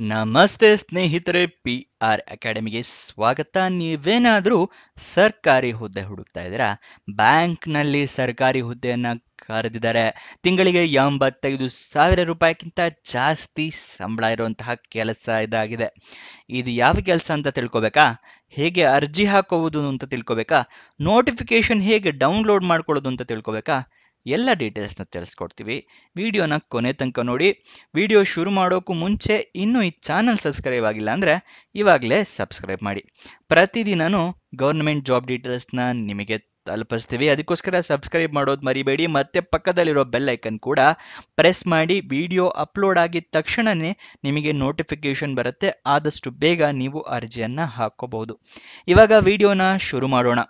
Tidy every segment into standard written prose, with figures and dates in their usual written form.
ನಮಸ್ತೆ ಸ್ನೇಹಿತರೆ, P R ಅಕಾಡೆಮಿಗೆ ಸ್ವಾಗತ. ನೀವೇನಾದರೂ ಸರ್ಕಾರಿ ಹುದ್ದೆ ಹುಡುಕ್ತಾ ಇದ್ದೀರಾ? ಬ್ಯಾಂಕ್ನಲ್ಲಿ ಸರ್ಕಾರಿ ಹುದ್ದೆಯನ್ನ ಕರೆದಿದ್ದಾರೆ. ತಿಂಗಳಿಗೆ 85,000 ರೂಪಾಯಿಗಿಂತ ಜಾಸ್ತಿ ಸಂಬಳ ಇರುವಂತಹ ಕೆಲಸ ಇದಾಗಿದೆ. ಇದು ಯಾವ ಕೆಲಸ ಅಂತ ತಿಳ್ಕೊಬೇಕಾ? ಹೇಗೆ ಅರ್ಜಿ ಹಾಕೋವುದು ಅಂತ ತಿಳ್ಕೊಬೇಕಾ? ನೋಟಿಫಿಕೇಶನ್ ಹೇಗೆ ಡೌನ್ಲೋಡ್ ಮಾಡ್ಕೊಳ್ಳೋದು ಅಂತ ತಿಳ್ಕೊಬೇಕಾ? ಎಲ್ಲ ಡೀಟೇಲ್ಸ್ನ ತಿಳಿಸ್ಕೊಡ್ತೀವಿ. ವಿಡಿಯೋನ ಕೊನೆ ತನಕ ನೋಡಿ. ವಿಡಿಯೋ ಶುರು ಮಾಡೋಕ್ಕೂ ಮುಂಚೆ ಇನ್ನೂ ಈ ಚಾನಲ್ ಸಬ್ಸ್ಕ್ರೈಬ್ ಆಗಿಲ್ಲ ಅಂದರೆ ಇವಾಗಲೇ ಸಬ್ಸ್ಕ್ರೈಬ್ ಮಾಡಿ. ಪ್ರತಿದಿನನೂ ಗೌರ್ಮೆಂಟ್ ಜಾಬ್ ಡೀಟೇಲ್ಸ್ನ ನಿಮಗೆ ತಲುಪಿಸ್ತೀವಿ. ಅದಕ್ಕೋಸ್ಕರ ಸಬ್ಸ್ಕ್ರೈಬ್ ಮಾಡೋದು ಮರಿಬೇಡಿ. ಮತ್ತೆ ಪಕ್ಕದಲ್ಲಿರೋ ಬೆಲ್ ಐಕನ್ ಕೂಡ ಪ್ರೆಸ್ ಮಾಡಿ. ವಿಡಿಯೋ ಅಪ್ಲೋಡ್ ಆಗಿದ ತಕ್ಷಣವೇ ನಿಮಗೆ ನೋಟಿಫಿಕೇಶನ್ ಬರುತ್ತೆ. ಆದಷ್ಟು ಬೇಗ ನೀವು ಅರ್ಜಿಯನ್ನು ಹಾಕೋಬಹುದು. ಇವಾಗ ವಿಡಿಯೋನ ಶುರು ಮಾಡೋಣ.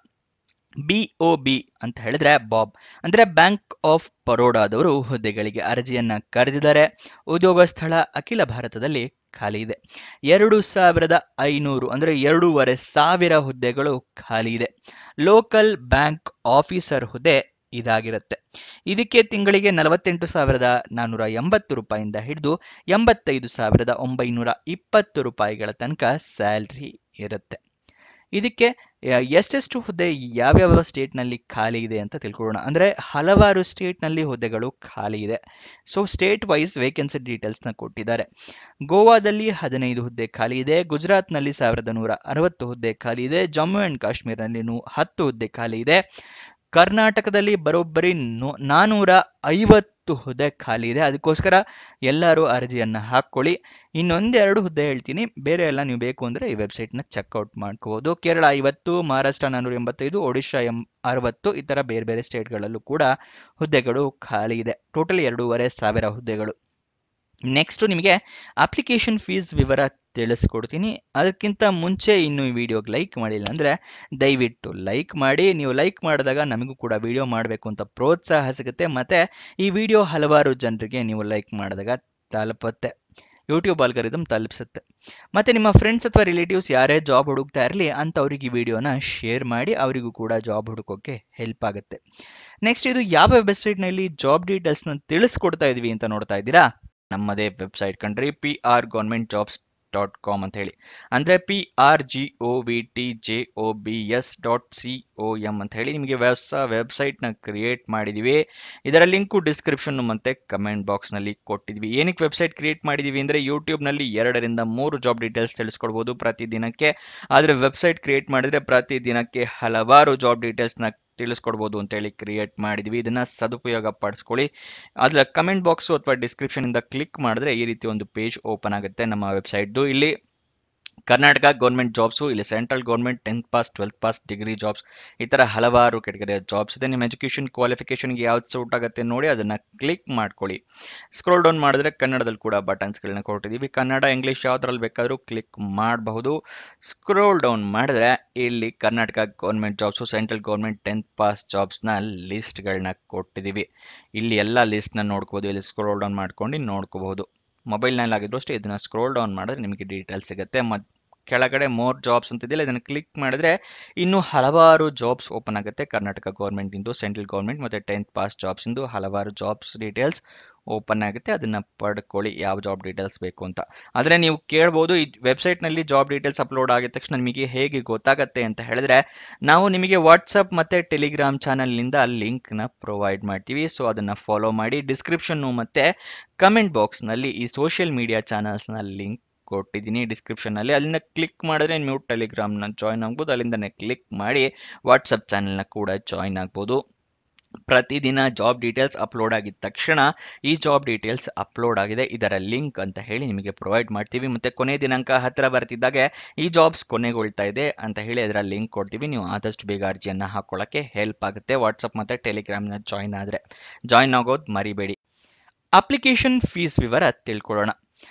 BOB ಅಂತ ಹೇಳಿದ್ರೆ ಬಾಬ್ ಅಂದ್ರೆ ಬ್ಯಾಂಕ್ ಆಫ್ ಬರೋಡಾದವರು ಹುದ್ದೆಗಳಿಗೆ ಅರ್ಜಿಯನ್ನ ಕರೆದಿದ್ದಾರೆ. ಉದ್ಯೋಗ ಸ್ಥಳ ಅಖಿಲ ಭಾರತದಲ್ಲಿ ಖಾಲಿ ಇದೆ. 2,500 ಅಂದ್ರೆ 2,500 ಹುದ್ದೆಗಳು ಖಾಲಿ ಇದೆ. ಲೋಕಲ್ ಬ್ಯಾಂಕ್ ಆಫೀಸರ್ ಹುದ್ದೆ ಇದಾಗಿರುತ್ತೆ. ಇದಕ್ಕೆ ತಿಂಗಳಿಗೆ 48,480 ರೂಪಾಯಿಂದ ಹಿಡಿದು 85,920 ರೂಪಾಯಿಗಳ ತನಕ ಸ್ಯಾಲ್ರಿ ಇರುತ್ತೆ. ಇದಕ್ಕೆ ಎಷ್ಟೆಷ್ಟು ಹುದ್ದೆ ಯಾವ್ಯಾವ ಸ್ಟೇಟ್ನಲ್ಲಿ ಖಾಲಿ ಇದೆ ಅಂತ ತಿಳ್ಕೊಳ್ಳೋಣ. ಅಂದರೆ ಹಲವಾರು ಸ್ಟೇಟ್ನಲ್ಲಿ ಹುದ್ದೆಗಳು ಖಾಲಿ ಇದೆ. ಸೊ ಸ್ಟೇಟ್ ವೈಸ್ ವೇಕೆನ್ಸಿ ಡೀಟೇಲ್ಸ್ನ ಕೊಟ್ಟಿದ್ದಾರೆ. ಗೋವಾದಲ್ಲಿ 15 ಹುದ್ದೆ ಖಾಲಿ ಇದೆ. ಗುಜರಾತ್ನಲ್ಲಿ 1,160 ಹುದ್ದೆ ಖಾಲಿ ಇದೆ. ಜಮ್ಮು ಆ್ಯಂಡ್ ಕಾಶ್ಮೀರ್ನಲ್ಲಿ 10 ಹುದ್ದೆ ಖಾಲಿ ಇದೆ. ಕರ್ನಾಟಕದಲ್ಲಿ ಬರೋಬ್ಬರಿ 450 ಹುದ್ದೆ ಖಾಲಿ ಇದೆ. ಅದಕ್ಕೋಸ್ಕರ ಎಲ್ಲರೂ ಅರ್ಜಿಯನ್ನು ಹಾಕ್ಕೊಳ್ಳಿ. ಇನ್ನೊಂದೆರಡು ಹುದ್ದೆ ಹೇಳ್ತೀನಿ, ಬೇರೆ ಎಲ್ಲ ನೀವು ಬೇಕು ಅಂದರೆ ಈ ವೆಬ್ಸೈಟ್ನ ಚೆಕ್ಔಟ್ ಮಾಡ್ಕೋಬೋದು. ಕೇರಳ 50, ಮಹಾರಾಷ್ಟ್ರ 485, ಒಡಿಶಾ 60, ಈ ಥರ ಬೇರೆ ಬೇರೆ ಸ್ಟೇಟ್ಗಳಲ್ಲೂ ಕೂಡ ಹುದ್ದೆಗಳು ಖಾಲಿ ಇದೆ. ಟೋಟಲ್ 2,500 ಹುದ್ದೆಗಳು. ನೆಕ್ಸ್ಟ್ ನಿಮಗೆ ಅಪ್ಲಿಕೇಶನ್ ಫೀಸ್ ವಿವರ ತಿಳಿಸ್ಕೊಡ್ತೀನಿ. ಅದಕ್ಕಿಂತ ಮುಂಚೆ ಇನ್ನು ಈ ವಿಡಿಯೋಗೆ ಲೈಕ್ ಮಾಡಿಲ್ಲ ಅಂದರೆ ದಯವಿಟ್ಟು ಲೈಕ್ ಮಾಡಿ. ನೀವು ಲೈಕ್ ಮಾಡಿದಾಗ ನಮಗೂ ಕೂಡ ವಿಡಿಯೋ ಮಾಡಬೇಕು ಅಂತ ಪ್ರೋತ್ಸಾಹ ಸಿಗುತ್ತೆ. ಮತ್ತು ಈ ವಿಡಿಯೋ ಹಲವಾರು ಜನರಿಗೆ ನೀವು ಲೈಕ್ ಮಾಡಿದಾಗ ತಲುಪುತ್ತೆ. ಯೂಟ್ಯೂಬ್ ಆಲ್ಗರಿದಮ್ ತಲುಪಿಸುತ್ತೆ. ಮತ್ತು ನಿಮ್ಮ ಫ್ರೆಂಡ್ಸ್ ಅಥವಾ ರಿಲೇಟಿವ್ಸ್ ಯಾರೇ ಜಾಬ್ ಹುಡುಕ್ತಾ ಇರಲಿ ಅಂಥವ್ರಿಗೆ ಈ ವಿಡಿಯೋನ ಶೇರ್ ಮಾಡಿ. ಅವರಿಗೂ ಕೂಡ ಜಾಬ್ ಹುಡುಕೋಕ್ಕೆ ಹೆಲ್ಪ್ ಆಗುತ್ತೆ. ನೆಕ್ಸ್ಟ್ ಇದು ಯಾವ ವೆಬ್ಸೈಟ್ನಲ್ಲಿ ಜಾಬ್ ಡೀಟೇಲ್ಸ್ನ ತಿಳಿಸ್ಕೊಡ್ತಾ ಇದ್ವಿ ಅಂತ ನೋಡ್ತಾ ಇದ್ದೀರಾ? ನಮ್ಮದೇ ವೆಬ್ಸೈಟ್ ಕಣ್ರಿ, prgovernmentjobs.com ಅಂತ ಹೇಳಿ. ಅಂದರೆ prgovtjobs.com ಅಂತ ಹೇಳಿ ನಿಮಗೆ ಹೊಸ ವೆಬ್ಸೈಟ್ನ ಕ್ರಿಯೇಟ್ ಮಾಡಿದ್ದೀವಿ. ಇದರ ಲಿಂಕು ಡಿಸ್ಕ್ರಿಪ್ಷನ್ ಮತ್ತು ಕಮೆಂಟ್ ಬಾಕ್ಸ್ನಲ್ಲಿ ಕೊಟ್ಟಿದ್ವಿ. ಏನಕ್ಕೆ ವೆಬ್ಸೈಟ್ ಕ್ರಿಯೇಟ್ ಮಾಡಿದ್ದೀವಿ ಅಂದರೆ ಯೂಟ್ಯೂಬ್ನಲ್ಲಿ 2 ರಿಂದ 3 ಜಾಬ್ ಡೀಟೇಲ್ಸ್ ತಿಳಿಸ್ಕೊಡ್ಬೋದು ಪ್ರತಿದಿನಕ್ಕೆ. ಆದರೆ ವೆಬ್ಸೈಟ್ ಕ್ರಿಯೇಟ್ ಮಾಡಿದರೆ ಪ್ರತಿದಿನಕ್ಕೆ ಹಲವಾರು ಜಾಬ್ ಡೀಟೇಲ್ಸ್ನ ತಿಳಿಸ್ಕೊಡ್ಬೋದು ಅಂತೇಳಿ ಕ್ರಿಯೇಟ್ ಮಾಡಿದ್ವಿ. ಇದನ್ನ ಸದುಪಯೋಗ ಪಡಿಸ್ಕೊಳ್ಳಿ. ಅದರ ಕಮೆಂಟ್ ಬಾಕ್ಸು ಅಥವಾ ಡಿಸ್ಕ್ರಿಪ್ಷನ್ ಇಂದ ಕ್ಲಿಕ್ ಮಾಡಿದ್ರೆ ಈ ರೀತಿ ಒಂದು ಪೇಜ್ ಓಪನ್ ಆಗುತ್ತೆ ನಮ್ಮ ವೆಬ್ಸೈಟ್ದು. ಇಲ್ಲಿ ಕರ್ನಾಟಕ ಗೌರ್ಮೆಂಟ್ ಜಾಬ್ಸು, ಇಲ್ಲಿ central government 10th pass 12th pass degree jobs, ಈ ಥರ ಹಲವಾರು ಕೆಟಗರಿಯ ಜಾಬ್ಸ್ ಇದೆ. ನಿಮ್ಮ ಎಜುಕೇಷನ್ ಕ್ವಾಲಿಫಿಕೇಷನ್ಗೆ ಯಾವ್ದು ಸೂಟ್ ಆಗುತ್ತೆ ನೋಡಿ ಅದನ್ನು ಕ್ಲಿಕ್ ಮಾಡ್ಕೊಳ್ಳಿ. ಸ್ಕ್ರೋಲ್ ಡೌನ್ ಮಾಡಿದ್ರೆ ಕನ್ನಡದಲ್ಲಿ ಕೂಡ ಬಟನ್ಸ್ಗಳನ್ನ ಕೊಟ್ಟಿದ್ದೀವಿ. ಕನ್ನಡ, ಇಂಗ್ಲೀಷ್ ಯಾವ್ದ್ರಲ್ಲಿ ಬೇಕಾದರೂ ಕ್ಲಿಕ್ ಮಾಡಬಹುದು. ಸ್ಕ್ರೋಲ್ ಡೌನ್ ಮಾಡಿದ್ರೆ ಇಲ್ಲಿ Karnataka government jobs, central government 10th pass ಜಾಬ್ಸ್ನ ಲಿಸ್ಟ್ಗಳನ್ನ ಕೊಟ್ಟಿದ್ದೀವಿ. ಇಲ್ಲಿ ಎಲ್ಲ ಲಿಸ್ಟ್ನ ನೋಡ್ಕೋಬೋದು. ಇಲ್ಲಿ ಸ್ಕ್ರೋಲ್ ಡೌನ್ ಮಾಡ್ಕೊಂಡು ನೋಡ್ಕೋಬಹುದು. ಮೊಬೈಲ್ನಲ್ಲಿ ಆಗಿದ್ರು ಅಷ್ಟೇ ಇದನ್ನು ಸ್ಕ್ರೋಲ್ ಡೌನ್ ಮಾಡಿದ್ರೆ ನಿಮಗೆ ಡೀಟೇಲ್ಸ್ ಸಿಗುತ್ತೆ. ಕೆಳಗಡೆ ಮೋರ್ ಜಾಬ್ಸ್ ಅಂತಿದೆಯಲ್ಲ, ಇದನ್ನು ಕ್ಲಿಕ್ ಮಾಡಿದ್ರೆ ಇನ್ನೂ ಹಲವಾರು ಜಾಬ್ಸ್ ಓಪನ್ ಆಗುತ್ತೆ. ಕರ್ನಾಟಕ ಗೌರ್ಮೆಂಟಿಂದು, ಸೆಂಟ್ರಲ್ ಗೌರ್ಮೆಂಟ್ ಮತ್ತು 10th ಪಾಸ್ ಜಾಬ್ಸಿಂದು ಹಲವಾರು ಜಾಬ್ಸ್ ಡೀಟೇಲ್ಸ್ ಓಪನ್ ಆಗುತ್ತೆ. ಅದನ್ನು ಪಡ್ಕೊಳ್ಳಿ ಯಾವ ಜಾಬ್ ಡೀಟೇಲ್ಸ್ ಬೇಕು ಅಂತ. ಆದರೆ ನೀವು ಕೇಳ್ಬೋದು, ಈ ವೆಬ್ಸೈಟ್ನಲ್ಲಿ ಜಾಬ್ ಡೀಟೇಲ್ಸ್ ಅಪ್ಲೋಡ್ ಆಗಿದ ತಕ್ಷಣ ನಿಮಗೆ ಹೇಗೆ ಗೊತ್ತಾಗುತ್ತೆ ಅಂತ ಹೇಳಿದ್ರೆ, ನಾವು ನಿಮಗೆ ವಾಟ್ಸಪ್ ಮತ್ತು ಟೆಲಿಗ್ರಾಮ್ ಚಾನಲ್ನಿಂದ ಲಿಂಕ್ನ ಪ್ರೊವೈಡ್ ಮಾಡ್ತೀವಿ. ಸೊ ಅದನ್ನು ಫಾಲೋ ಮಾಡಿ. ಡಿಸ್ಕ್ರಿಪ್ಷನ್ನು ಮತ್ತು ಕಮೆಂಟ್ ಬಾಕ್ಸ್ನಲ್ಲಿ ಈ ಸೋಷಿಯಲ್ ಮೀಡಿಯಾ ಚಾನಲ್ಸ್ನ ಲಿಂಕ್ ಕೊಟ್ಟಿದ್ದೀನಿ ಡಿಸ್ಕ್ರಿಪ್ಷನ್ನಲ್ಲಿ. ಅಲ್ಲಿಂದ ಕ್ಲಿಕ್ ಮಾಡಿದ್ರೆ ನೀವು ಟೆಲಿಗ್ರಾಮ್ನ ಜಾಯ್ನ್ ಆಗ್ಬೋದು. ಅಲ್ಲಿಂದನೇ ಕ್ಲಿಕ್ ಮಾಡಿ ವಾಟ್ಸಪ್ ಚಾನಲ್ನ ಕೂಡ ಜಾಯ್ನ್ ಆಗ್ಬೋದು. ಪ್ರತಿದಿನ ಜಾಬ್ ಡೀಟೇಲ್ಸ್ ಅಪ್ಲೋಡ್ ಆಗಿದ ತಕ್ಷಣ ಈ ಜಾಬ್ ಡೀಟೇಲ್ಸ್ ಅಪ್ಲೋಡ್ ಆಗಿದೆ, ಇದರ ಲಿಂಕ್ ಅಂತ ಹೇಳಿ ನಿಮಗೆ ಪ್ರೊವೈಡ್ ಮಾಡ್ತೀವಿ. ಮತ್ತು ಕೊನೆ ದಿನಾಂಕ ಹತ್ತಿರ ಬರ್ತಿದ್ದಾಗೆ ಈ ಜಾಬ್ಸ್ ಕೊನೆಗೊಳ್ತಾ ಇದೆ ಅಂತ ಹೇಳಿ ಅದರ ಲಿಂಕ್ ಕೊಡ್ತೀವಿ. ನೀವು ಆದಷ್ಟು ಬೇಗ ಅರ್ಜಿಯನ್ನು ಹಾಕೊಳ್ಳೋಕ್ಕೆ ಹೆಲ್ಪ್ ಆಗುತ್ತೆ. ವಾಟ್ಸಪ್ ಮತ್ತು ಟೆಲಿಗ್ರಾಮ್ನ ಜಾಯ್ನ್ ಜಾಯ್ನ್ ಆಗೋದು ಮರಿಬೇಡಿ. ಅಪ್ಲಿಕೇಶನ್ ಫೀಸ್ ವಿವರ ತಿಳ್ಕೊಳ್ಳೋಣ.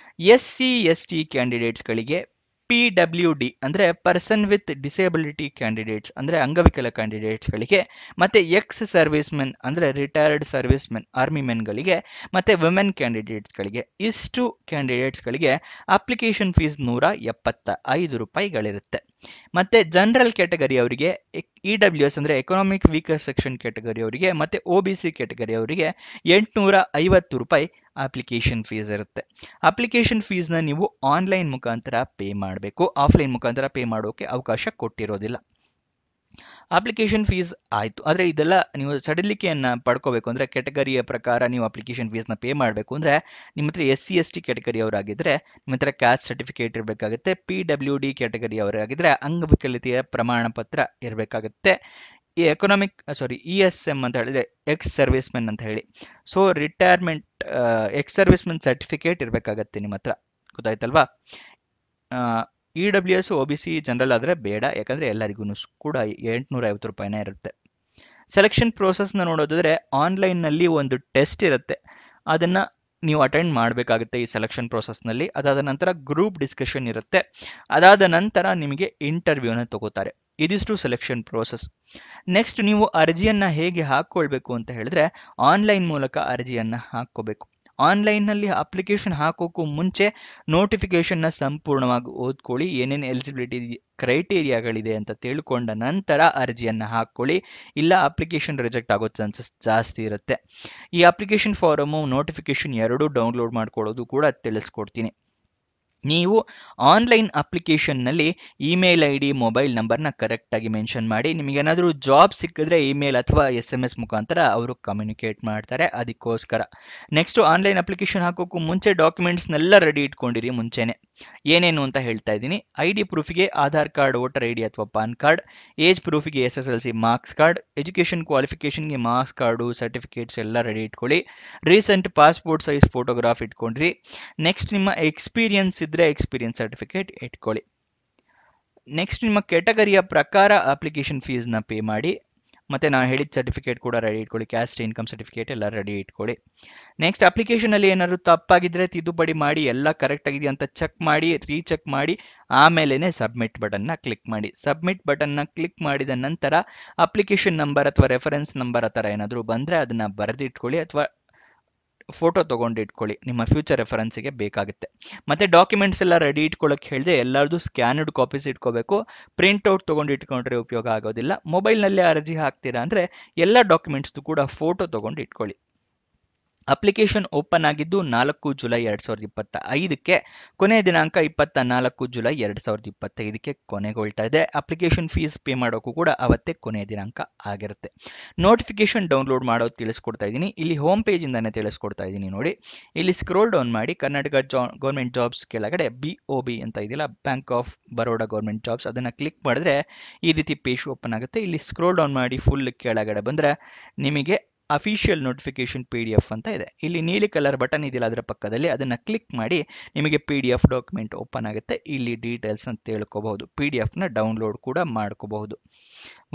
SC/ST ಕ್ಯಾಂಡಿಡೇಟ್ಸ್ಗಳಿಗೆ PWD ಅಂದರೆ ಪರ್ಸನ್ ವಿತ್ ಡಿಸೇಬಿಲಿಟಿ ಕ್ಯಾಂಡಿಡೇಟ್ಸ್ ಅಂದರೆ ಅಂಗವಿಕಲ ಕ್ಯಾಂಡಿಡೇಟ್ಸ್ಗಳಿಗೆ, ಮತ್ತು ಎಕ್ಸ್ ಸರ್ವಿಸ್ ಮೆನ್ ಅಂದರೆ ರಿಟೈರ್ಡ್ ಸರ್ವಿಸ್ ಮೆನ್ ಆರ್ಮಿ ಮೆನ್ಗಳಿಗೆ, ಮತ್ತು ವುಮೆನ್ ಕ್ಯಾಂಡಿಡೇಟ್ಸ್ಗಳಿಗೆ, ಇಷ್ಟು ಕ್ಯಾಂಡಿಡೇಟ್ಸ್ಗಳಿಗೆ ಅಪ್ಲಿಕೇಶನ್ ಫೀಸ್ 175 ರೂಪಾಯಿಗಳಿರುತ್ತೆ. ಮತ್ತೆ ಜನರಲ್ ಕ್ಯಾಟಗರಿ ಅವರಿಗೆ EWS ಅಂದರೆ ಎಕನಾಮಿಕ್ ವೀಕರ್ ಸೆಕ್ಷನ್ ಕ್ಯಾಟಗರಿ ಅವರಿಗೆ ಮತ್ತೆ OBC ಕ್ಯಾಟಗರಿ ಅವರಿಗೆ 850 ರೂಪಾಯಿ ಅಪ್ಲಿಕೇಶನ್ ಫೀಸ್ ಇರುತ್ತೆ. ಅಪ್ಲಿಕೇಶನ್ ಫೀಸ್ನ ನೀವು ಆನ್ಲೈನ್ ಮುಖಾಂತರ ಪೇ ಮಾಡಬೇಕು, ಆಫ್ಲೈನ್ ಮುಖಾಂತರ ಪೇ ಮಾಡೋಕೆ ಅವಕಾಶ ಕೊಟ್ಟಿರೋದಿಲ್ಲ. ಅಪ್ಲಿಕೇಶನ್ ಫೀಸ್ ಆಯಿತು. ಆದರೆ ಇದೆಲ್ಲ ನೀವು ಸಡಿಲಿಕೆಯನ್ನು ಪಡ್ಕೋಬೇಕು ಅಂದರೆ ಕ್ಯಾಟಗರಿಯ ಪ್ರಕಾರ ನೀವು ಅಪ್ಲಿಕೇಶನ್ ಫೀಸ್ನ ಪೇ ಮಾಡಬೇಕು ಅಂದರೆ ನಿಮ್ಮ ಹತ್ರ SC/ST ಕ್ಯಾಟಗರಿ ಅವರಾಗಿದ್ದರೆ ನಿಮ್ಮ ಹತ್ರ ಕ್ಯಾಸ್ಟ್ ಸರ್ಟಿಫಿಕೇಟ್ ಇರಬೇಕಾಗುತ್ತೆ. PWD ಕ್ಯಾಟಗರಿ ಅವರಾಗಿದ್ದರೆ ಅಂಗವಿಕಲತೆಯ ಪ್ರಮಾಣ ಪತ್ರ ಇರಬೇಕಾಗುತ್ತೆ. ಈ ESM ಅಂತ ಹೇಳಿದ್ರೆ ಎಕ್ಸ್ ಸರ್ವಿಸ್ ಮೆನ್ ಅಂತ ಹೇಳಿ, so retirement ex service men certificate ಇರಬೇಕಾಗತ್ತೆ ನಿಮ್ಮ ಹತ್ರ, ಗೊತ್ತಾಯ್ತಲ್ವಾ? EWS OBC ಜನರಲ್ ಆದರೆ ಬೇಡ, ಯಾಕಂದರೆ ಎಲ್ಲರಿಗೂ ಕೂಡ 850 ರೂಪಾಯಿನೇ ಇರುತ್ತೆ. ಸೆಲೆಕ್ಷನ್ ಪ್ರೋಸೆಸ್ನ ನೋಡೋದಾದರೆ ಆನ್ಲೈನ್ನಲ್ಲಿ ಒಂದು ಟೆಸ್ಟ್ ಇರುತ್ತೆ, ಅದನ್ನು ನೀವು ಅಟೆಂಡ್ ಮಾಡಬೇಕಾಗುತ್ತೆ ಈ ಸೆಲೆಕ್ಷನ್ ಪ್ರೋಸೆಸ್ನಲ್ಲಿ. ಅದಾದ ನಂತರ ಗ್ರೂಪ್ ಡಿಸ್ಕಷನ್ ಇರುತ್ತೆ, ಅದಾದ ನಂತರ ನಿಮಗೆ ಇಂಟರ್ವ್ಯೂನ ತಗೋತಾರೆ. ಇದಿಷ್ಟು ಸೆಲೆಕ್ಷನ್ ಪ್ರೋಸೆಸ್. ನೆಕ್ಸ್ಟ್ ನೀವು ಅರ್ಜಿಯನ್ನು ಹೇಗೆ ಹಾಕ್ಕೊಳ್ಬೇಕು ಅಂತ ಹೇಳಿದ್ರೆ ಆನ್ಲೈನ್ ಮೂಲಕ ಅರ್ಜಿಯನ್ನು ಹಾಕ್ಕೋಬೇಕು. ಆನ್ಲೈನ್ನಲ್ಲಿ ಅಪ್ಲಿಕೇಶನ್ ಹಾಕೋಕ್ಕೂ ಮುಂಚೆ ನೋಟಿಫಿಕೇಶನ್ನ ಸಂಪೂರ್ಣವಾಗಿ ಓದ್ಕೊಳ್ಳಿ, ಏನೇನು ಎಲಿಜಿಬಿಲಿಟಿ ಕ್ರೈಟೀರಿಯಾಗಳಿದೆ ಅಂತ ತಿಳ್ಕೊಂಡ ನಂತರ ಅರ್ಜಿಯನ್ನು ಹಾಕ್ಕೊಳ್ಳಿ, ಇಲ್ಲ ಅಪ್ಲಿಕೇಶನ್ ರಿಜೆಕ್ಟ್ ಆಗೋ ಚಾನ್ಸಸ್ ಜಾಸ್ತಿ ಇರುತ್ತೆ. ಈ ಅಪ್ಲಿಕೇಶನ್ ಫಾರಮು ನೋಟಿಫಿಕೇಶನ್ ಎರಡೂ ಡೌನ್ಲೋಡ್ ಮಾಡ್ಕೊಳ್ಳೋದು ಕೂಡ ತಿಳಿಸ್ಕೊಡ್ತೀನಿ. ನೀವು ಆನ್ಲೈನ್ ಅಪ್ಲಿಕೇಶನ್ನಲ್ಲಿ ಇಮೇಲ್ ID ಮೊಬೈಲ್ ನಂಬರ್ನ ಕರೆಕ್ಟಾಗಿ ಮೆನ್ಷನ್ ಮಾಡಿ. ನಿಮಗೇನಾದರೂ ಜಾಬ್ ಸಿಕ್ಕಿದ್ರೆ ಇಮೇಲ್ ಅಥವಾ SMS ಮುಖಾಂತರ ಅವರು ಕಮ್ಯುನಿಕೇಟ್ ಮಾಡ್ತಾರೆ, ಅದಕ್ಕೋಸ್ಕರ. ನೆಕ್ಸ್ಟ್ ಆನ್ಲೈನ್ ಅಪ್ಲಿಕೇಶನ್ ಹಾಕೋಕ್ಕೂ ಮುಂಚೆ ಡಾಕ್ಯುಮೆಂಟ್ಸ್ನೆಲ್ಲ ರೆಡಿ ಇಟ್ಕೊಂಡಿರಿ ಮುಂಚೆನೆ. ಏನೇನು ಅಂತ ಹೇಳ್ತಾ ಇದ್ದೀನಿ. ID ಪ್ರೂಫಿಗೆ ಆಧಾರ್ ಕಾರ್ಡ್, ವೋಟರ್ ID ಅಥವಾ ಪಾನ್ ಕಾರ್ಡ್, ಏಜ್ ಪ್ರೂಫಿಗೆ SSLC ಮಾರ್ಕ್ಸ್ ಕಾರ್ಡ್, ಎಜುಕೇಷನ್ ಕ್ವಾಲಿಫಿಕೇಷನ್ಗೆ ಮಾರ್ಕ್ಸ್ ಕಾರ್ಡು, ಸರ್ಟಿಫಿಕೇಟ್ಸ್ ಎಲ್ಲ ರೆಡಿ ಇಟ್ಕೊಳ್ಳಿ. ರೀಸೆಂಟ್ ಪಾಸ್ಪೋರ್ಟ್ ಸೈಜ್ ಫೋಟೋಗ್ರಾಫ್ ಇಟ್ಕೊಂಡ್ರಿ. ನೆಕ್ಸ್ಟ್ ನಿಮ್ಮ ಎಕ್ಸ್ಪೀರಿಯನ್ಸ್ ಇದ್ರೆ ಎಕ್ಸ್ಪೀರಿಯನ್ಸ್ ಸರ್ಟಿಫಿಕೇಟ್ ಇಟ್ಕೊಳ್ಳಿ. ನೆಕ್ಸ್ಟ್ ನಿಮ್ಮ ಕ್ಯಾಟಗರಿಯ ಪ್ರಕಾರ ಅಪ್ಲಿಕೇಶನ್ ಫೀಸ್ನ ಪೇ ಮಾಡಿ. ಮತ್ತು ನಾನು ಹೇಳಿದ ಸರ್ಟಿಫಿಕೇಟ್ ಕೂಡ ರೆಡಿ ಇಟ್ಕೊಳ್ಳಿ, ಕ್ಯಾಸ್ಟ್ ಇನ್ಕಮ್ ಸರ್ಟಿಫಿಕೇಟ್ ಎಲ್ಲ ರೆಡಿ ಇಟ್ಕೊಳ್ಳಿ. ನೆಕ್ಸ್ಟ್ ಅಪ್ಲಿಕೇಶನಲ್ಲಿ ಏನಾದರೂ ತಪ್ಪಾಗಿದ್ದರೆ ತಿದ್ದುಪಡಿ ಮಾಡಿ, ಎಲ್ಲ ಕರೆಕ್ಟ್ ಆಗಿದೆಯಾ ಅಂತ ಚೆಕ್ ಮಾಡಿ, ರೀಚೆಕ್ ಮಾಡಿ, ಆಮೇಲೆ ಸಬ್ಮಿಟ್ ಬಟನ್ನ ಕ್ಲಿಕ್ ಮಾಡಿ. ಸಬ್ಮಿಟ್ ಬಟನ್ನ ಕ್ಲಿಕ್ ಮಾಡಿದ ನಂತರ ಅಪ್ಲಿಕೇಶನ್ ನಂಬರ್ ಅಥವಾ ರೆಫರೆನ್ಸ್ ನಂಬರ್ ಆ ಥರ ಏನಾದರೂ ಬಂದರೆ ಅದನ್ನು ಬರೆದಿಟ್ಕೊಳ್ಳಿ ಅಥವಾ ಫೋಟೋ ತೊಗೊಂಡು ಇಟ್ಕೊಳ್ಳಿ, ನಿಮ್ಮ ಫ್ಯೂಚರ್ ರೆಫರೆನ್ಸಿಗೆ ಬೇಕಾಗುತ್ತೆ. ಮತ್ತು ಡಾಕ್ಯುಮೆಂಟ್ಸ್ ಎಲ್ಲ ರೆಡಿ ಇಟ್ಕೊಳ್ಳೋಕೆ ಹೇಳಿದೆ, ಎಲ್ಲರದು ಸ್ಕ್ಯಾನ್ಡ್ ಕಾಪೀಸ್ ಇಟ್ಕೋಬೇಕು. ಪ್ರಿಂಟ್ಔಟ್ ತೊಗೊಂಡು ಇಟ್ಕೊಂಡ್ರೆ ಉಪಯೋಗ ಆಗೋದಿಲ್ಲ. ಮೊಬೈಲ್ನಲ್ಲೇ ಅರ್ಜಿ ಹಾಕ್ತೀರಾ ಅಂದರೆ ಎಲ್ಲ ಡಾಕ್ಯುಮೆಂಟ್ಸ್ದು ಕೂಡ ಫೋಟೋ ತೊಗೊಂಡು ಇಟ್ಕೊಳ್ಳಿ. ಅಪ್ಲಿಕೇಶನ್ ಓಪನ್ ಆಗಿದ್ದು 4 ಜುಲೈ 2025ಕ್ಕೆ, ಕೊನೆಯ ದಿನಾಂಕ 24 ಜುಲೈ 2025ಕ್ಕೆ ಕೊನೆಗೊಳ್ತಾ ಇದೆ. ಅಪ್ಲಿಕೇಶನ್ ಫೀಸ್ ಪೇ ಮಾಡೋಕ್ಕೂ ಕೂಡ ಅವತ್ತೇ ಕೊನೆಯ ದಿನಾಂಕ ಆಗಿರುತ್ತೆ. ನೋಟಿಫಿಕೇಶನ್ ಡೌನ್ಲೋಡ್ ಮಾಡೋದು ತಿಳಿಸ್ಕೊಡ್ತಾ ಇದ್ದೀನಿ, ಇಲ್ಲಿ ಹೋಮ್ ಪೇಜಿಂದಾನೇ ತಿಳಿಸ್ಕೊಡ್ತಾ ಇದ್ದೀನಿ ನೋಡಿ. ಇಲ್ಲಿ ಸ್ಕ್ರೋಲ್ ಡೌನ್ ಮಾಡಿ, ಕರ್ನಾಟಕ ಗೌರ್ಮೆಂಟ್ ಜಾಬ್ಸ್ ಕೆಳಗಡೆ BOB ಅಂತ ಇದೆಯಲ್ಲ, bank of Baroda government jobs, ಅದನ್ನು ಕ್ಲಿಕ್ ಮಾಡಿದ್ರೆ ಈ ರೀತಿ ಪೇಜ್ ಓಪನ್ ಆಗುತ್ತೆ. ಇಲ್ಲಿ ಸ್ಕ್ರೋಲ್ ಡೌನ್ ಮಾಡಿ ಫುಲ್ ಕೆಳಗಡೆ ಬಂದರೆ ನಿಮಗೆ ಅಫಿಷಿಯಲ್ ನೋಟಿಫಿಕೇಶನ್ PDF ಅಂತ ಇದೆ. ಇಲ್ಲಿ ನೀಲಿ ಕಲರ್ ಬಟನ್ ಇದೆಯಲ್ಲ ಅದರ ಪಕ್ಕದಲ್ಲಿ, ಅದನ್ನು ಕ್ಲಿಕ್ ಮಾಡಿ ನಿಮಗೆ PDF ಡಾಕ್ಯುಮೆಂಟ್ ಓಪನ್ ಆಗುತ್ತೆ. ಇಲ್ಲಿ ಡೀಟೇಲ್ಸ್ ಅಂತ ತಿಳ್ಕೋಬಹುದು, PDFನ ಡೌನ್ಲೋಡ್ ಕೂಡ ಮಾಡ್ಕೋಬಹುದು,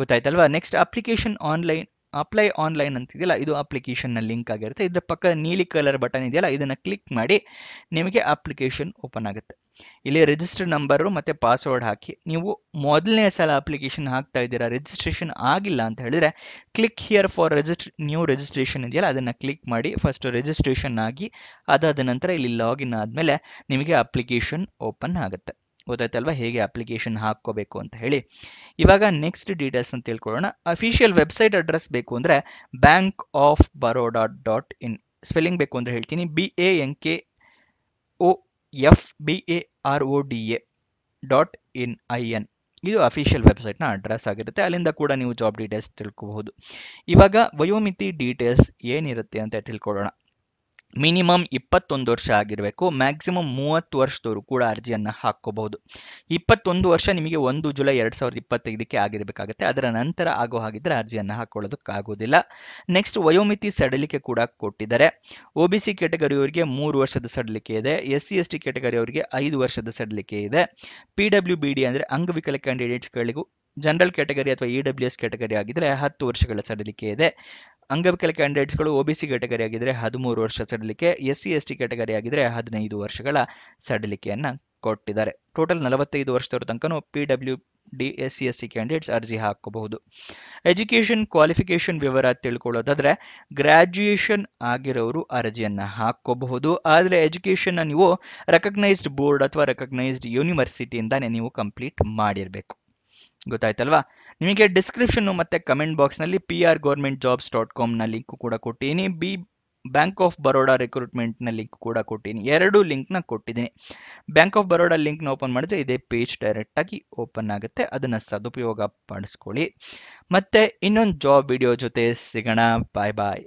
ಗೊತ್ತಾಯ್ತಲ್ವಾ? Next application online apply online ಅಂತಿದೆಯಲ್ಲ, ಇದು ಅಪ್ಲಿಕೇಶನ್ನ ಲಿಂಕ್ ಆಗಿರುತ್ತೆ. ಇದರ ಪಕ್ಕ ನೀಲಿ ಕಲರ್ ಬಟನ್ ಇದೆಯಲ್ಲ, ಇದನ್ನು ಕ್ಲಿಕ್ ಮಾಡಿ ನಿಮಗೆ ಅಪ್ಲಿಕೇಶನ್ ಓಪನ್ ಆಗುತ್ತೆ. ಇಲ್ಲಿ ರಿಜಿಸ್ಟರ್ ನಂಬರು ಮತ್ತು ಪಾಸ್ವರ್ಡ್ ಹಾಕಿ. ನೀವು ಮೊದಲನೇ ಸಲ ಅಪ್ಲಿಕೇಶನ್ ಹಾಕ್ತಾ ಇದ್ದೀರಾ, ರಿಜಿಸ್ಟ್ರೇಷನ್ ಆಗಿಲ್ಲ ಅಂತ ಹೇಳಿದ್ರೆ click here for new registration ಇದೆಯಲ್ಲ, ಅದನ್ನು ಕ್ಲಿಕ್ ಮಾಡಿ ಫಸ್ಟ್ ರಿಜಿಸ್ಟ್ರೇಷನ್ ಆಗಿ, ಅದಾದ ನಂತರ ಇಲ್ಲಿ ಲಾಗಿನ್ ಆದಮೇಲೆ ನಿಮಗೆ ಅಪ್ಲಿಕೇಶನ್ ಓಪನ್ ಆಗುತ್ತೆ. ಗೊತ್ತಾಯ್ತಲ್ವಾ ಹೇಗೆ ಅಪ್ಲಿಕೇಶನ್ ಹಾಕ್ಕೋಬೇಕು ಅಂತ ಹೇಳಿ. ಇವಾಗ ನೆಕ್ಸ್ಟ್ ಡೀಟೇಲ್ಸ್ ಅಂತ ತಿಳ್ಕೊಳ್ಳೋಣ. ಅಫಿಷಿಯಲ್ ವೆಬ್ಸೈಟ್ ಅಡ್ರೆಸ್ ಬೇಕು ಅಂದರೆ bankofbaroda.in, ಸ್ಪೆಲ್ಲಿಂಗ್ ಬೇಕು ಅಂದರೆ ಹೇಳ್ತೀನಿ, BANKOFBARODA.in. ಇದು ಅಫಿಷಿಯಲ್ ವೆಬ್ಸೈಟ್ನ ಅಡ್ರೆಸ್ ಆಗಿರುತ್ತೆ. ಅಲ್ಲಿಂದ ಕೂಡ ನೀವು ಜಾಬ್ ಡೀಟೇಲ್ಸ್ ತಿಳ್ಕೋಬಹುದು. ಇವಾಗ ವಯೋಮಿತಿ ಡೀಟೇಲ್ಸ್ ಏನಿರುತ್ತೆ ಅಂತ ತಿಳ್ಕೊಳ್ಳೋಣ. ಮಿನಿಮಮ್ 21 ವರ್ಷ ಆಗಿರಬೇಕು, ಮ್ಯಾಕ್ಸಿಮಮ್ 30 ವರ್ಷದವರು ಕೂಡ ಅರ್ಜಿಯನ್ನು ಹಾಕ್ಕೋಬಹುದು. 21 ವರ್ಷ ನಿಮಗೆ 1 ಜುಲೈ 2025ಕ್ಕೆ ಆಗಿರಬೇಕಾಗುತ್ತೆ, ಅದರ ನಂತರ ಆಗೋ ಹಾಗಿದ್ರೆ ಅರ್ಜಿಯನ್ನು ಹಾಕೊಳ್ಳೋದಕ್ಕಾಗೋದಿಲ್ಲ. ನೆಕ್ಸ್ಟ್ ವಯೋಮಿತಿ ಸಡಿಲಿಕೆ ಕೂಡ ಕೊಟ್ಟಿದ್ದಾರೆ. OBC ಕ್ಯಾಟಗರಿಯವರಿಗೆ 3 ವರ್ಷದ ಸಡಿಲಿಕೆ ಇದೆ, SC/ST ಕ್ಯಾಟಗರಿಯವರಿಗೆ 5 ವರ್ಷದ ಸಡಿಲಿಕೆ ಇದೆ. PWBD ಅಂದರೆ ಅಂಗವಿಕಲ ಕ್ಯಾಂಡಿಡೇಟ್ಸ್ಗಳಿಗೂ, ಜನರಲ್ ಕ್ಯಾಟಗರಿ ಅಥವಾ EWS ಕ್ಯಾಟಗರಿ ಆಗಿದ್ರೆ 10 ವರ್ಷಗಳ ಸಡಿಲಿಕೆ ಇದೆ. ಅಂಗವಿಕಲ ಕ್ಯಾಂಡಿಡೇಟ್ಸ್ಗಳು OBC ಕ್ಯಾಟಗರಿ ಆಗಿದ್ರೆ 13 ವರ್ಷ ಸಡಿಲಿಕೆ, SC/ST ಕ್ಯಾಟಗರಿ ಆಗಿದ್ರೆ 15 ವರ್ಷಗಳ ಸಡಿಲಿಕೆಯನ್ನು ಕೊಟ್ಟಿದ್ದಾರೆ. ಟೋಟಲ್ 45 ವರ್ಷದವರ ತನಕನೂ PWD SC/ST ಕ್ಯಾಂಡಿಡೇಟ್ಸ್ ಅರ್ಜಿ ಹಾಕೋಬಹುದು. ಎಜುಕೇಷನ್ ಕ್ವಾಲಿಫಿಕೇಶನ್ ವಿವರ ತಿಳ್ಕೊಳ್ಳೋದಾದ್ರೆ ಗ್ರಾಜ್ಯುಯೇಷನ್ ಆಗಿರೋರು ಅರ್ಜಿಯನ್ನ ಹಾಕೋಬಹುದು. ಆದರೆ ಎಜುಕೇಷನ್ ನೀವು ರೆಕಗ್ನೈಸ್ಡ್ ಬೋರ್ಡ್ ಅಥವಾ ರೆಕಗ್ನೈಸ್ಡ್ ಯೂನಿವರ್ಸಿಟಿಯಿಂದಾನೇ ನೀವು ಕಂಪ್ಲೀಟ್ ಮಾಡಿರಬೇಕು. ಗೊತ್ತಾಯ್ತಲ್ವಾ? ನಿಮಗೆ ಡಿಸ್ಕ್ರಿಪ್ಷನ್ ಮತ್ತೆ ಕಮೆಂಟ್ ಬಾಕ್ಸ್ನಲ್ಲಿ prgovernmentjobs.com ನ ಲಿಂಕ್ ಕೂಡ ಕೊಟ್ಟಿದ್ದೀನಿ. ಬ್ಯಾಂಕ್ ಆಫ್ ಬರೋಡಾ ರಿಕ್ರೂಟ್ಮೆಂಟ್ನ ಲಿಂಕ್ ಕೂಡ ಕೊಟ್ಟಿದ್ದೀನಿ. ಎರಡು ಲಿಂಕ್ನ ಕೊಟ್ಟಿದ್ದೀನಿ. ಬ್ಯಾಂಕ್ ಆಫ್ ಬರೋಡಾ ಲಿಂಕ್ನ ಓಪನ್ ಮಾಡಿದ್ರೆ ಇದೇ ಪೇಜ್ ಡೈರೆಕ್ಟ್ ಆಗಿ ಓಪನ್ ಆಗುತ್ತೆ. ಅದನ್ನು ಸದುಪಯೋಗ ಪಡಿಸ್ಕೊಳ್ಳಿ. ಮತ್ತೆ ಇನ್ನೊಂದು ಜಾಬ್ ವಿಡಿಯೋ ಜೊತೆ ಸಿಗೋಣ. ಬಾಯ್ ಬಾಯ್.